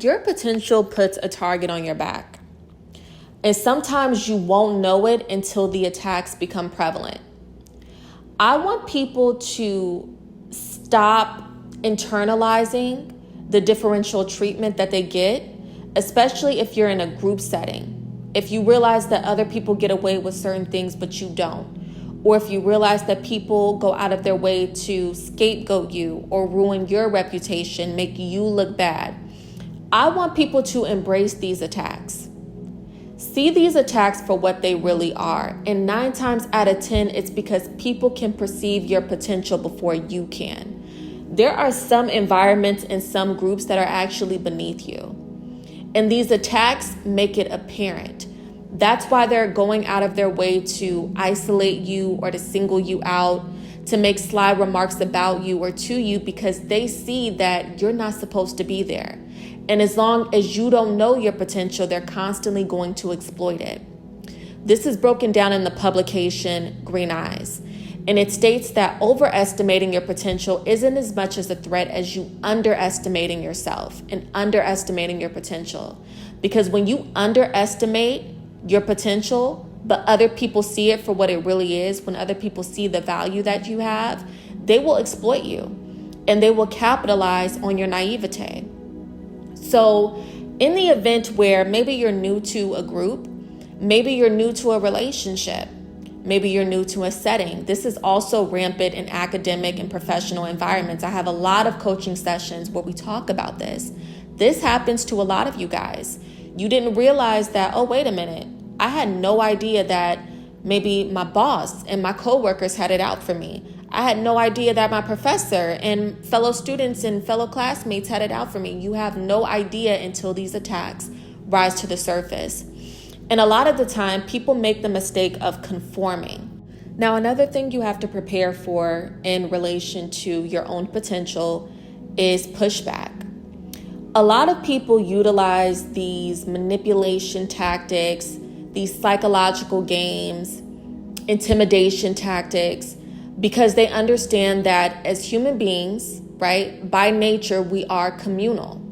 Your potential puts a target on your back. And sometimes you won't know it until the attacks become prevalent. I want people to stop internalizing the differential treatment that they get, especially if you're in a group setting. If you realize that other people get away with certain things, but you don't. Or if you realize that people go out of their way to scapegoat you or ruin your reputation, make you look bad. I want people to embrace these attacks. See these attacks for what they really are. And 9 times out of 10, it's because people can perceive your potential before you can. There are some environments and some groups that are actually beneath you. And these attacks make it apparent. That's why they're going out of their way to isolate you or to single you out, to make sly remarks about you or to you, because they see that you're not supposed to be there. And as long as you don't know your potential, they're constantly going to exploit it. This is broken down in the publication Green Eyes. And it states that overestimating your potential isn't as much as a threat as you underestimating yourself and underestimating your potential. Because when you underestimate your potential, but other people see it for what it really is, when other people see the value that you have, they will exploit you and they will capitalize on your naivete. So in the event where maybe you're new to a group, maybe you're new to a relationship, maybe you're new to a setting. This is also rampant in academic and professional environments. I have a lot of coaching sessions where we talk about this. This happens to a lot of you guys. You didn't realize that, oh, wait a minute. I had no idea that maybe my boss and my coworkers had it out for me. I had no idea that my professor and fellow students and fellow classmates had it out for me. You have no idea until these attacks rise to the surface. And a lot of the time, people make the mistake of conforming. Now, another thing you have to prepare for in relation to your own potential is pushback. A lot of people utilize these manipulation tactics, these psychological games, intimidation tactics, because they understand that as human beings, right, by nature, we are communal.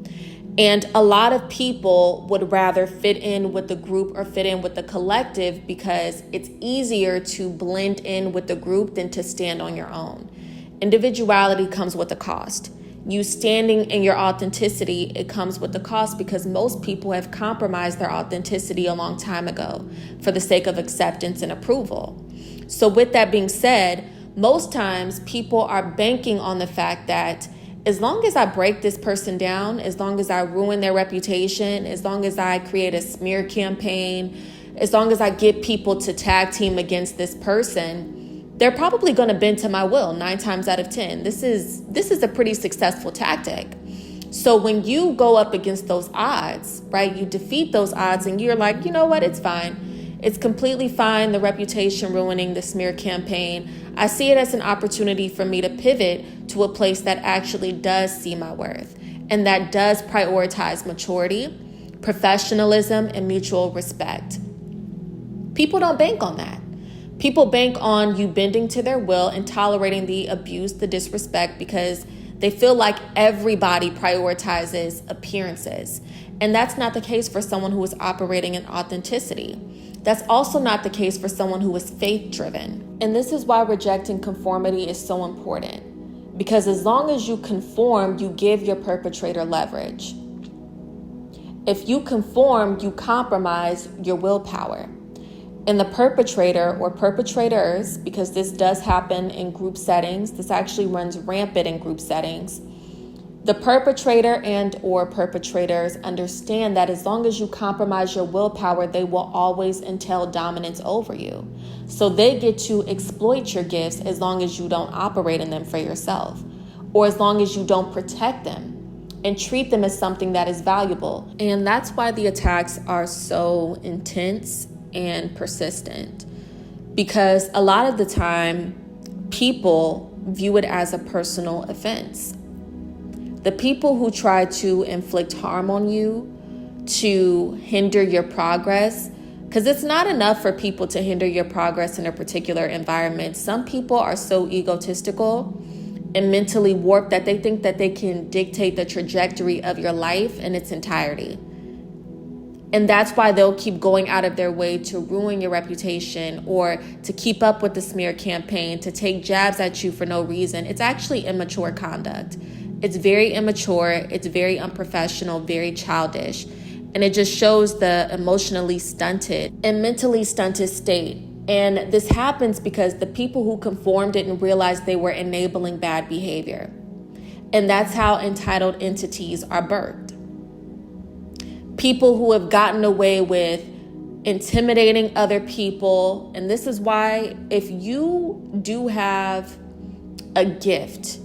And a lot of people would rather fit in with the group or fit in with the collective because it's easier to blend in with the group than to stand on your own. Individuality comes with a cost. You standing in your authenticity, it comes with the cost because most people have compromised their authenticity a long time ago for the sake of acceptance and approval. So with that being said, most times people are banking on the fact that as long as I break this person down, as long as I ruin their reputation, as long as I create a smear campaign, as long as I get people to tag team against this person, they're probably going to bend to my will 9 times out of 10. This is a pretty successful tactic. So when you go up against those odds, right, you defeat those odds and you're like, you know what, it's fine. It's completely fine, the reputation ruining, the smear campaign. I see it as an opportunity for me to pivot to a place that actually does see my worth and that does prioritize maturity, professionalism, and mutual respect. People don't bank on that. People bank on you bending to their will and tolerating the abuse, the disrespect, because they feel like everybody prioritizes appearances. And that's not the case for someone who is operating in authenticity. That's also not the case for someone who is faith-driven. And this is why rejecting conformity is so important. Because as long as you conform, you give your perpetrator leverage. If you conform, you compromise your willpower. And the perpetrator or perpetrators, because this does happen in group settings, this actually runs rampant in group settings. The perpetrator and or perpetrators understand that as long as you compromise your willpower, they will always entail dominance over you. So they get to exploit your gifts as long as you don't operate in them for yourself, or as long as you don't protect them and treat them as something that is valuable. And that's why the attacks are so intense and persistent, because a lot of the time people view it as a personal offense. The people who try to inflict harm on you, to hinder your progress, because it's not enough for people to hinder your progress in a particular environment. Some people are so egotistical and mentally warped that they think that they can dictate the trajectory of your life in its entirety. And that's why they'll keep going out of their way to ruin your reputation or to keep up with the smear campaign, to take jabs at you for no reason. It's actually immature conduct. It's very immature. It's very unprofessional, very childish. And it just shows the emotionally stunted and mentally stunted state. And this happens because the people who conform didn't realize they were enabling bad behavior. And that's how entitled entities are birthed. People who have gotten away with intimidating other people. And this is why if you do have a gift,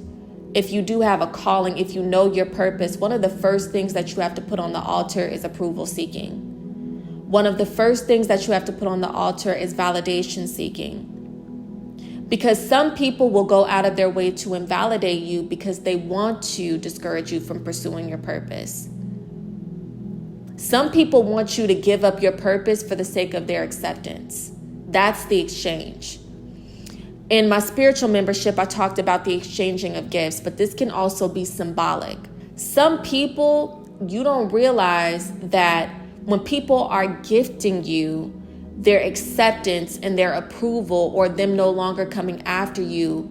if you do have a calling, if you know your purpose, one of the first things that you have to put on the altar is approval seeking. One of the first things that you have to put on the altar is validation seeking. Because some people will go out of their way to invalidate you because they want to discourage you from pursuing your purpose. Some people want you to give up your purpose for the sake of their acceptance. That's the exchange. In my spiritual membership, I talked about the exchanging of gifts, but this can also be symbolic. Some people, you don't realize that when people are gifting you their acceptance and their approval, or them no longer coming after you,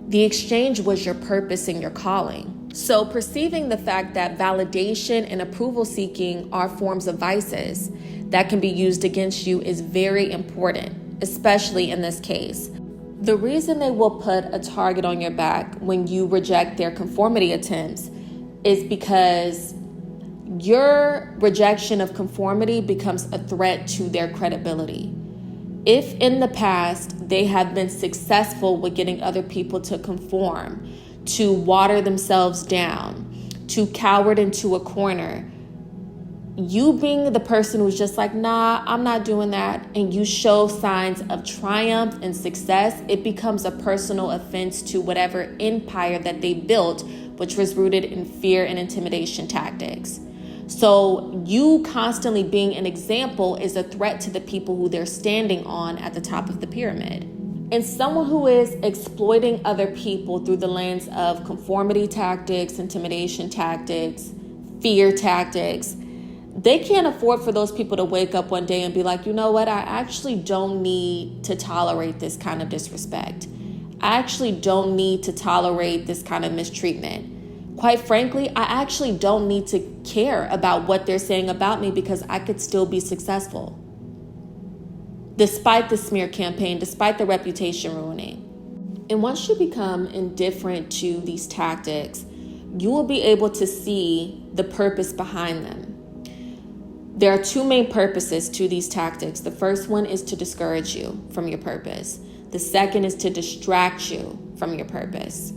the exchange was your purpose and your calling. So perceiving the fact that validation and approval seeking are forms of vices that can be used against you is very important, especially in this case. The reason they will put a target on your back when you reject their conformity attempts is because your rejection of conformity becomes a threat to their credibility. If in the past they have been successful with getting other people to conform, to water themselves down, to cower into a corner, you being the person who's just like, nah, I'm not doing that, and you show signs of triumph and success, it becomes a personal offense to whatever empire that they built, which was rooted in fear and intimidation tactics. So you constantly being an example is a threat to the people who they're standing on at the top of the pyramid. And someone who is exploiting other people through the lens of conformity tactics, intimidation tactics, fear tactics, they can't afford for those people to wake up one day and be like, you know what, I actually don't need to tolerate this kind of disrespect. I actually don't need to tolerate this kind of mistreatment. Quite frankly, I actually don't need to care about what they're saying about me because I could still be successful. Despite the smear campaign, despite the reputation ruining. And once you become indifferent to these tactics, you will be able to see the purpose behind them. There are two main purposes to these tactics. The first one is to discourage you from your purpose. The second is to distract you from your purpose.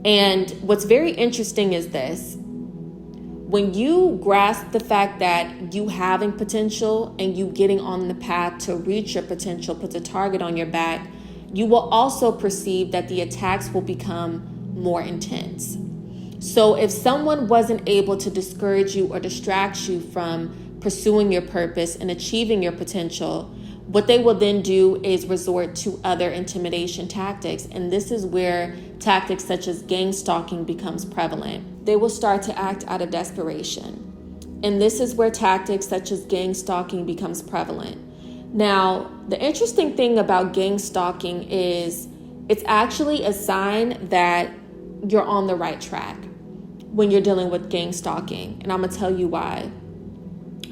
And what's very interesting is this. When you grasp the fact that you having potential and you getting on the path to reach your potential puts a target on your back, you will also perceive that the attacks will become more intense. So if someone wasn't able to discourage you or distract you from pursuing your purpose and achieving your potential, what they will then do is resort to other intimidation tactics. And this is where tactics such as gang stalking becomes prevalent. They will start to act out of desperation. And this is where tactics such as gang stalking becomes prevalent. Now, the interesting thing about gang stalking is it's actually a sign that you're on the right track when you're dealing with gang stalking. And I'm going to tell you why.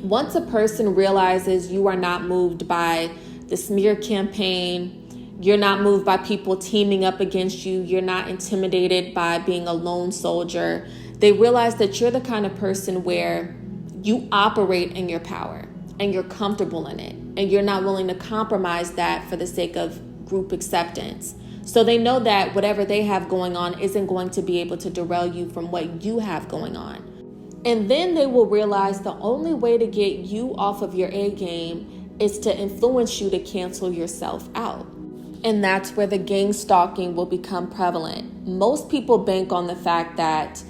Once a person realizes you are not moved by the smear campaign, you're not moved by people teaming up against you, you're not intimidated by being a lone soldier, they realize that you're the kind of person where you operate in your power and you're comfortable in it, and you're not willing to compromise that for the sake of group acceptance. So they know that whatever they have going on isn't going to be able to derail you from what you have going on. And then they will realize the only way to get you off of your A game is to influence you to cancel yourself out. And that's where the gang stalking will become prevalent. Most people bank on the fact that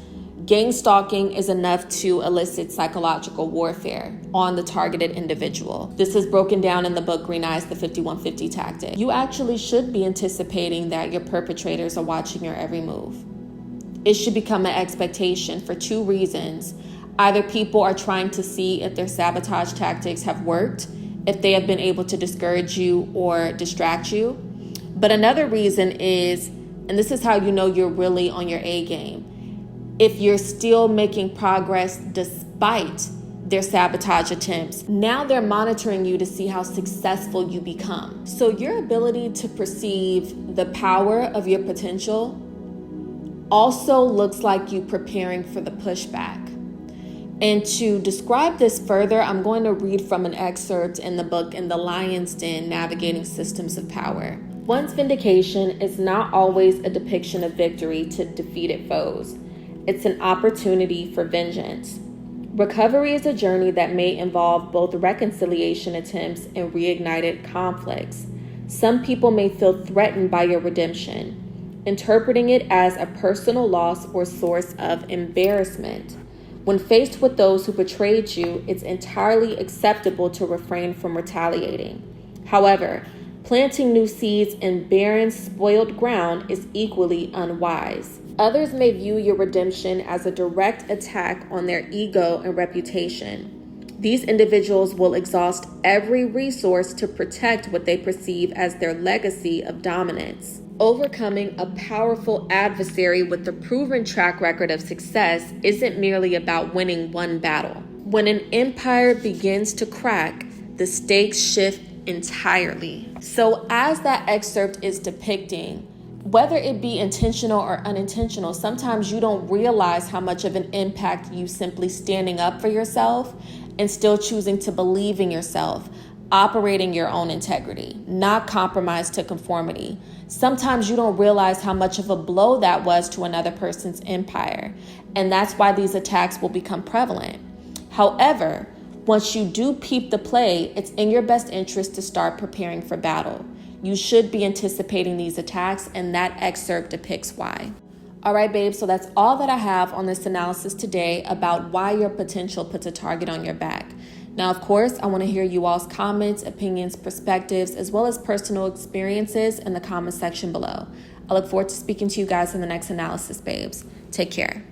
Gang stalking is enough to elicit psychological warfare on the targeted individual. This is broken down in the book Green Eyes, the 5150 tactic. You actually should be anticipating that your perpetrators are watching your every move. It should become an expectation for two reasons. Either people are trying to see if their sabotage tactics have worked, if they have been able to discourage you or distract you. But another reason is, and this is how you know you're really on your A game, if you're still making progress despite their sabotage attempts. Now they're monitoring you to see how successful you become. So your ability to perceive the power of your potential also looks like you preparing for the pushback. And to describe this further, I'm going to read from an excerpt in the book In the Lion's Den, Navigating Systems of Power. One's vindication is not always a depiction of victory to defeated foes. It's an opportunity for vengeance. Recovery is a journey that may involve both reconciliation attempts and reignited conflicts. Some people may feel threatened by your redemption, interpreting it as a personal loss or source of embarrassment. When faced with those who betrayed you, it's entirely acceptable to refrain from retaliating. However, planting new seeds in barren, spoiled ground is equally unwise. Others may view your redemption as a direct attack on their ego and reputation. These individuals will exhaust every resource to protect what they perceive as their legacy of dominance. Overcoming a powerful adversary with a proven track record of success isn't merely about winning one battle. When an empire begins to crack, the stakes shift entirely. So as that excerpt is depicting, whether it be intentional or unintentional, sometimes you don't realize how much of an impact you simply standing up for yourself and still choosing to believe in yourself, operating your own integrity, not compromise to conformity. Sometimes you don't realize how much of a blow that was to another person's empire, and that's why these attacks will become prevalent. However, once you do peep the play, it's in your best interest to start preparing for battle. You should be anticipating these attacks, and that excerpt depicts why. All right, babe, so that's all that I have on this analysis today about why your potential puts a target on your back. Now, of course, I want to hear you all's comments, opinions, perspectives, as well as personal experiences in the comment section below. I look forward to speaking to you guys in the next analysis, babes. Take care.